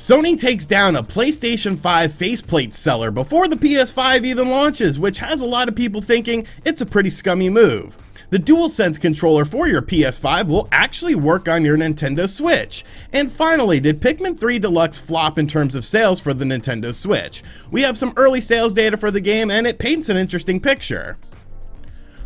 Sony takes down a PlayStation 5 faceplate seller before the PS5 even launches, which has a lot of people thinking it's a pretty scummy move. The DualSense controller for your PS5 will actually work on your Nintendo Switch. And finally, did Pikmin 3 Deluxe flop in terms of sales for the Nintendo Switch? We have some early sales data for the game and it paints an interesting picture.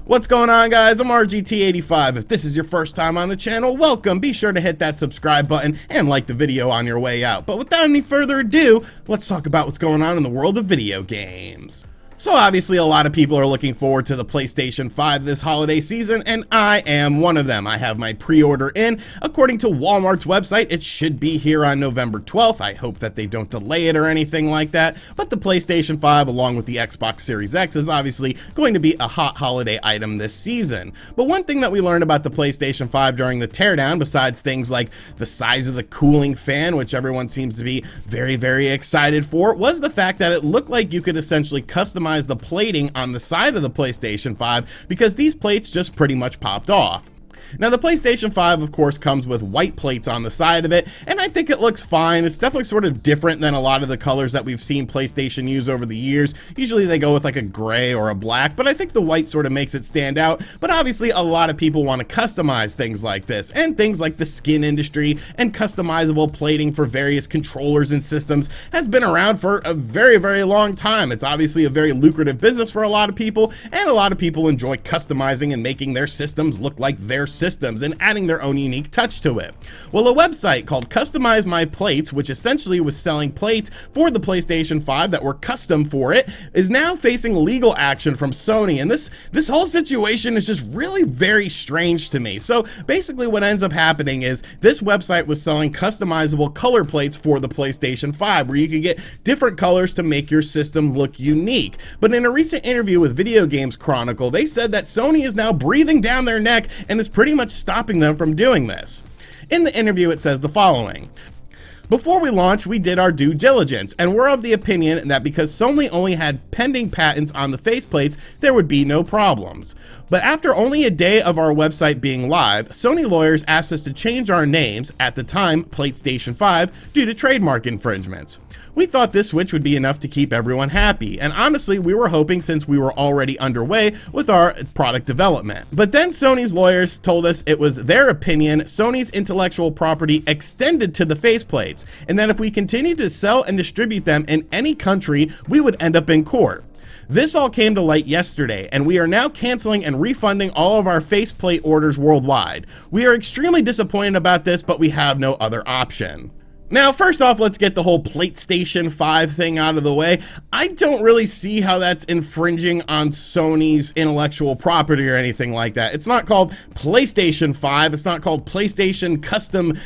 What's going on, guys? I'm RGT85. If this is your first time on the channel, welcome. Be sure to hit that subscribe button and like the video on your way out. But without any further ado, let's talk about what's going on in the world of video games. So obviously a lot of people are looking forward to the PlayStation 5 this holiday season, and I am one of them. I have my pre-order in. According to Walmart's website, it should be here on November 12th. I hope that they don't delay it or anything like that, but the PlayStation 5 along with the Xbox Series X is obviously going to be a hot holiday item this season. But one thing that we learned about the PlayStation 5 during the teardown, besides things like the size of the cooling fan, which everyone seems to be very excited for, was the fact that it looked like you could essentially customize the plating on the side of the PlayStation 5 because these plates just pretty much popped off. Now the PlayStation 5 of course comes with white plates on the side of it, and I think it looks fine. It's definitely sort of different than a lot of the colors that we've seen PlayStation use over the years. Usually they go with like a gray or a black, but I think the white sort of makes it stand out. But obviously a lot of people want to customize things like this, and things like the skin industry and customizable plating for various controllers and systems has been around for a very long time. It's obviously a very lucrative business for a lot of people, and a lot of people enjoy customizing and making their systems look like their systems and adding their own unique touch to it. Well, a website called Customize My Plates, which essentially was selling plates for the PlayStation 5 that were custom for it, is now facing legal action from Sony, and this whole situation is just really very strange to me. So basically what ends up happening is this website was selling customizable color plates for the PlayStation 5 where you could get different colors to make your system look unique. But in a recent interview with Video Games Chronicle, they said that Sony is now breathing down their neck and is pretty much stopping them from doing this. In the interview it says the following: "Before we launched, we did our due diligence, and we're of the opinion that because Sony only had pending patents on the faceplates, there would be no problems. But after only a day of our website being live, Sony lawyers asked us to change our names, at the time PlayStation 5, due to trademark infringements. We thought this switch would be enough to keep everyone happy, and honestly we were hoping since we were already underway with our product development. But then Sony's lawyers told us it was their opinion Sony's intellectual property extended to the faceplates, and that if we continued to sell and distribute them in any country, we would end up in court. This all came to light yesterday, and we are now canceling and refunding all of our faceplate orders worldwide. We are extremely disappointed about this, but we have no other option." Now, first off, let's get the whole PlayStation 5 thing out of the way. I don't really see how that's infringing on Sony's intellectual property or anything like that. It's not called PlayStation 5. It's not called PlayStation custom,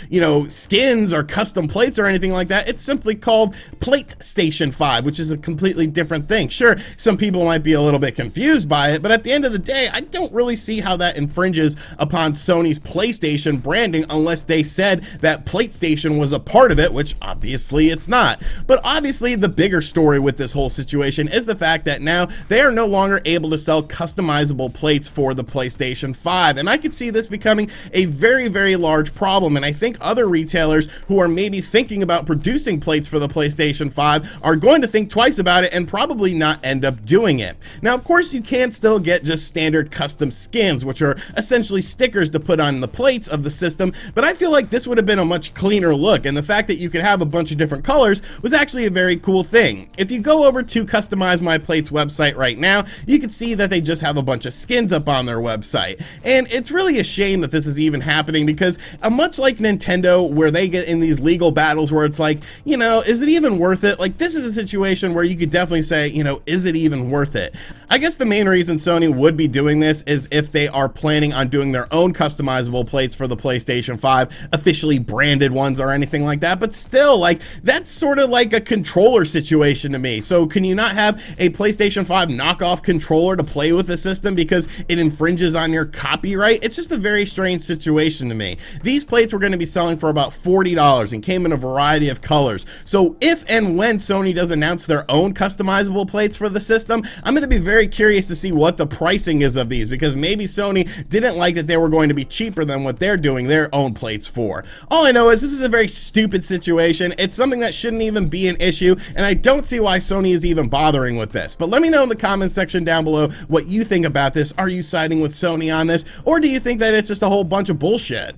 skins or custom plates or anything like that. It's simply called PlayStation 5, which is a completely different thing. Sure, some people might be a little bit confused by it, but at the end of the day, I don't really see how that infringes upon Sony's PlayStation branding unless they said that PlayStation was a part of it, which obviously it's not. But obviously the bigger story with this whole situation is the fact that now they are no longer able to sell customizable plates for the PlayStation 5, and I could see this becoming a very large problem, and I think other retailers who are maybe thinking about producing plates for the PlayStation 5 are going to think twice about it and probably not end up doing it. Now of course you can still get just standard custom skins, which are essentially stickers to put on the plates of the system, but I feel like this would have been a much cleaner look, and the fact that you could have a bunch of different colors was actually a very cool thing. If you go over to Customize My Plates website right now, you can see that they just have a bunch of skins up on their website. And it's really a shame that this is even happening because much like Nintendo, where they get in these legal battles where it's like, is it even worth it? Like, this is a situation where you could definitely say, is it even worth it? I guess the main reason Sony would be doing this is if they are planning on doing their own customizable plates for the PlayStation 5, officially branded ones or anything like that. But still, like, that's sort of like a controller situation to me. So can you not have a PlayStation 5 knockoff controller to play with the system because it infringes on your copyright? It's just a very strange situation to me. These plates were going to be selling for about $40 and came in a variety of colors. So if and when Sony does announce their own customizable plates for the system, I'm going to be very curious to see what the pricing is of these, because maybe Sony didn't like that they were going to be cheaper than what they're doing their own plates for. All I know is this is a very stupid stupid situation. It's something that shouldn't even be an issue, and I don't see why Sony is even bothering with this. But let me know in the comments section down below what you think about this. Are you siding with Sony on this, or do you think that it's just a whole bunch of bullshit?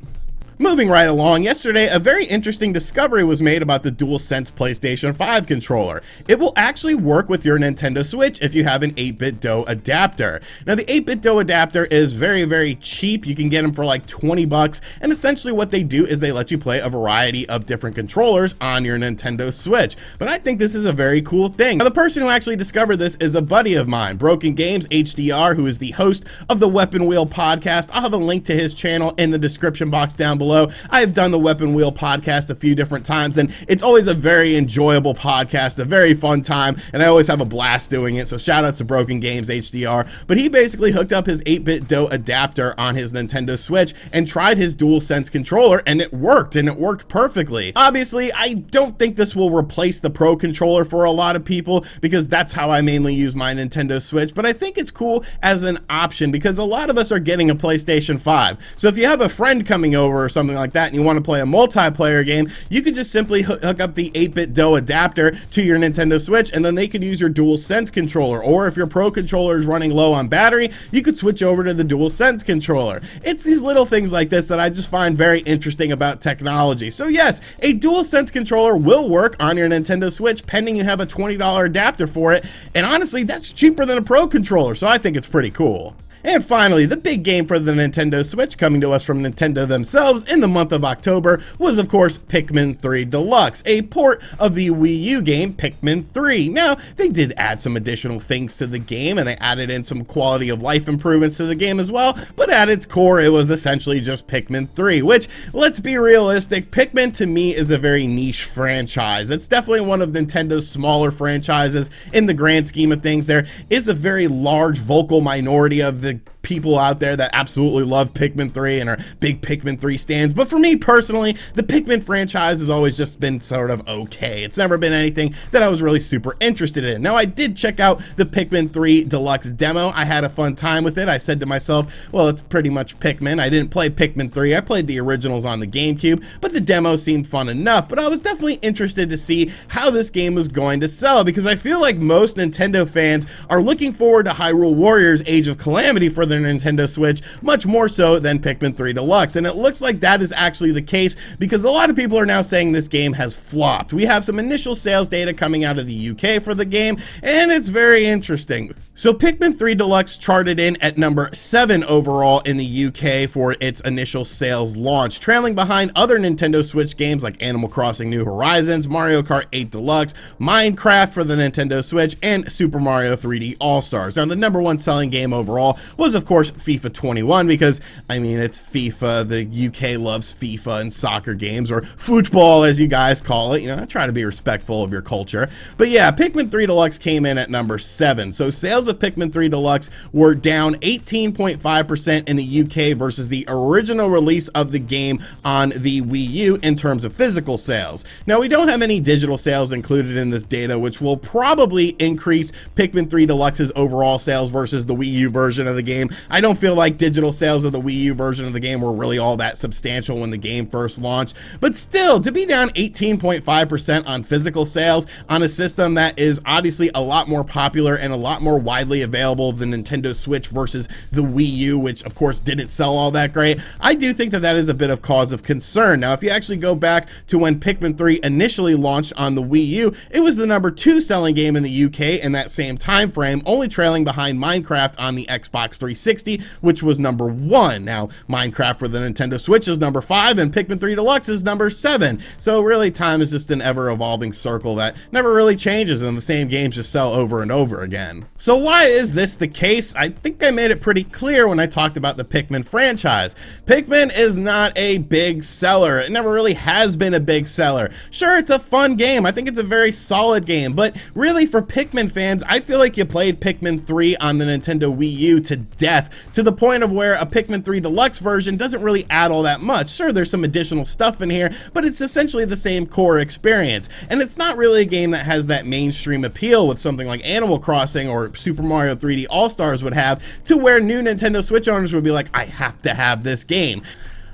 Moving right along, yesterday a very interesting discovery was made about the DualSense PlayStation 5 controller. It will actually work with your Nintendo Switch if you have an 8-bit DOE adapter. Now the 8-bit DOE adapter is very cheap. You can get them for like 20 bucks, and essentially what they do is they let you play a variety of different controllers on your Nintendo Switch. But I think this is a very cool thing. Now the person who actually discovered this is a buddy of mine, Broken Games HDR, who is the host of the Weapon Wheel podcast. I'll have a link to his channel in the description box down below. I've done the Weapon Wheel podcast a few different times, and it's always a very enjoyable podcast, a very fun time, and I always have a blast doing it, so shout out to Broken Games HDR. But he basically hooked up his 8-bit DOE adapter on his Nintendo Switch and tried his DualSense controller, and it worked perfectly. Obviously, I don't think this will replace the Pro controller for a lot of people, because that's how I mainly use my Nintendo Switch, but I think it's cool as an option because a lot of us are getting a PlayStation 5. So if you have a friend coming over or something like that and you want to play a multiplayer game, you could just simply hook up the 8-bit DOE adapter to your Nintendo Switch, and then they could use your DualSense controller. Or if your Pro controller is running low on battery, you could switch over to the DualSense controller. It's these little things like this that I just find very interesting about technology. So yes, a DualSense controller will work on your Nintendo Switch pending you have a $20 adapter for it, and honestly that's cheaper than a Pro controller, so I think it's pretty cool. And finally, the big game for the Nintendo Switch, coming to us from Nintendo themselves in the month of October, was of course Pikmin 3 Deluxe, a port of the Wii U game Pikmin 3. Now, they did add some additional things to the game, and they added in some quality of life improvements to the game as well, but at its core, it was essentially just Pikmin 3, which, let's be realistic, Pikmin to me is a very niche franchise. It's definitely one of Nintendo's smaller franchises in the grand scheme of things. There is a very large vocal minority of the people out there that absolutely love Pikmin 3 and are big Pikmin 3 stans, but for me personally, the Pikmin franchise has always just been sort of okay. It's never been anything that I was really super interested in. Now, I did check out the Pikmin 3 Deluxe demo. I had a fun time with it. I said to myself, well, it's pretty much Pikmin. I didn't play Pikmin 3. I played the originals on the GameCube, but the demo seemed fun enough. But I was definitely interested to see how this game was going to sell, because I feel like most Nintendo fans are looking forward to Hyrule Warriors Age of Calamity for their Nintendo Switch much more so than Pikmin 3 Deluxe, and it looks like that is actually the case because a lot of people are now saying this game has flopped. We have some initial sales data coming out of the UK for the game, and it's very interesting. So Pikmin 3 Deluxe charted in at number 7 overall in the UK for its initial sales launch, trailing behind other Nintendo Switch games like Animal Crossing New Horizons, Mario Kart 8 Deluxe, Minecraft for the Nintendo Switch, and Super Mario 3D All-Stars. Now, the number 1 selling game overall was, of course, FIFA 21, because, I mean, it's FIFA. The UK loves FIFA and soccer games, or football as you guys call it. You know, I try to be respectful of your culture. But yeah, Pikmin 3 Deluxe came in at number 7. So sales of Pikmin 3 Deluxe were down 18.5% in the UK versus the original release of the game on the Wii U in terms of physical sales. Now, we don't have any digital sales included in this data, which will probably increase Pikmin 3 Deluxe's overall sales versus the Wii U version of the game. I don't feel like digital sales of the Wii U version of the game were really all that substantial when the game first launched, but still, to be down 18.5% on physical sales on a system that is obviously a lot more popular and a lot more widely available than Nintendo Switch versus the Wii U, which of course didn't sell all that great, I do think that that is a bit of cause of concern. Now, if you actually go back to when Pikmin 3 initially launched on the Wii U, it was the number 2 selling game in the UK in that same time frame, only trailing behind Minecraft on the Xbox 360, which was number 1. Now, Minecraft for the Nintendo Switch is number 5, and Pikmin 3 Deluxe is number 7. So really, time is just an ever-evolving circle that never really changes, and the same games just sell over and over again. So why is this the case? I think I made it pretty clear when I talked about the Pikmin franchise. Pikmin is not a big seller. It never really has been a big seller. Sure, it's a fun game. I think it's a very solid game, but really for Pikmin fans, I feel like you played Pikmin 3 on the Nintendo Wii U to death, to the point of where a Pikmin 3 Deluxe version doesn't really add all that much. Sure, there's some additional stuff in here, but it's essentially the same core experience, and it's not really a game that has that mainstream appeal with something like Animal Crossing or Super Mario 3D All-Stars would have, to where new Nintendo Switch owners would be like, I have to have this game.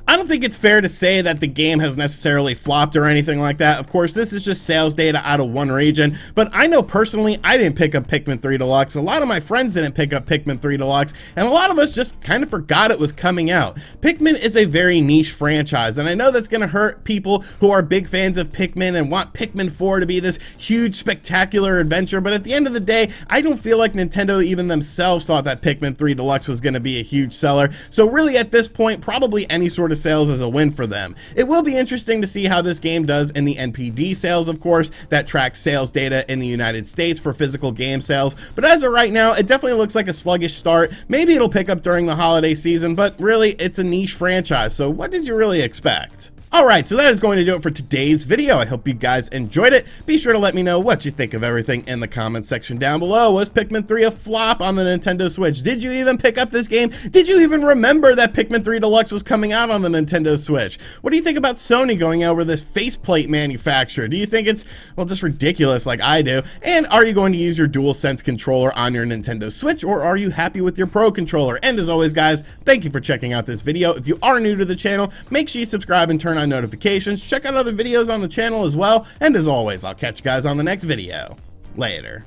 I don't think it's fair to say that the game has necessarily flopped or anything like that. Of course, this is just sales data out of one region, but I know personally I didn't pick up Pikmin 3 Deluxe. A lot of my friends didn't pick up Pikmin 3 Deluxe, and a lot of us just kind of forgot it was coming out. Pikmin is a very niche franchise, and I know that's going to hurt people who are big fans of Pikmin and want Pikmin 4 to be this huge, spectacular adventure, but at the end of the day, I don't feel like Nintendo even themselves thought that Pikmin 3 Deluxe was going to be a huge seller. So really at this point, probably any sort of sales is a win for them. It will be interesting to see how this game does in the NPD sales, of course, that tracks sales data in the United States for physical game sales, but as of right now, it definitely looks like a sluggish start. Maybe it'll pick up during the holiday season, but really, it's a niche franchise, so what did you really expect? Alright, so that is going to do it for today's video. I hope you guys enjoyed it. Be sure to let me know what you think of everything in the comments section down below. Was Pikmin 3 a flop on the Nintendo Switch? Did you even pick up this game? Did you even remember that Pikmin 3 Deluxe was coming out on the Nintendo Switch? What do you think about Sony going over this faceplate manufacturer? Do you think it's, well, just ridiculous like I do? And are you going to use your DualSense controller on your Nintendo Switch, or are you happy with your Pro controller? And as always, guys, thank you for checking out this video. If you are new to the channel, make sure you subscribe and turn on notifications. Check out other videos on the channel as well, and as always, I'll catch you guys on the next video. Later.